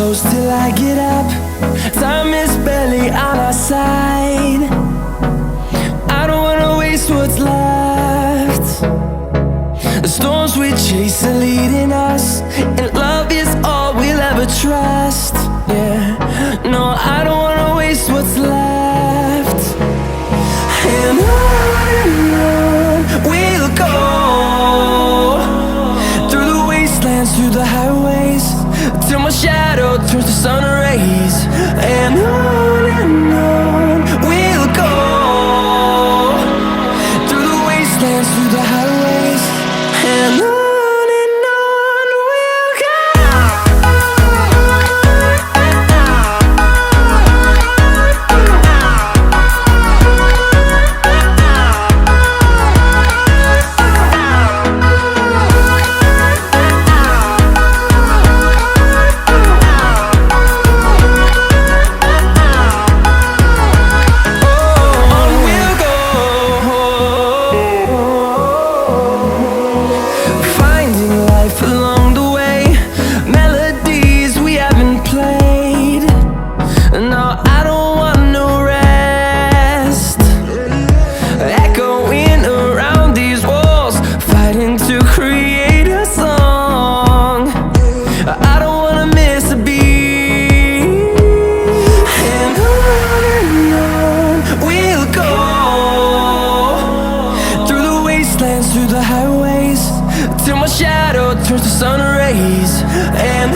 close till I get up. Time is barely on our side. I don't wanna waste what's left. The storms we chase are leading us, and love is all we'll ever trust. Yeah, no, I don't wanna waste what's left. And on we'll go, through the wastelands, through the highways, till my shadow turns to sun rays. And on we'll go, through the wastelands, through the highways, and on we'll go. Through the highways, till my shadow turns to sun rays. And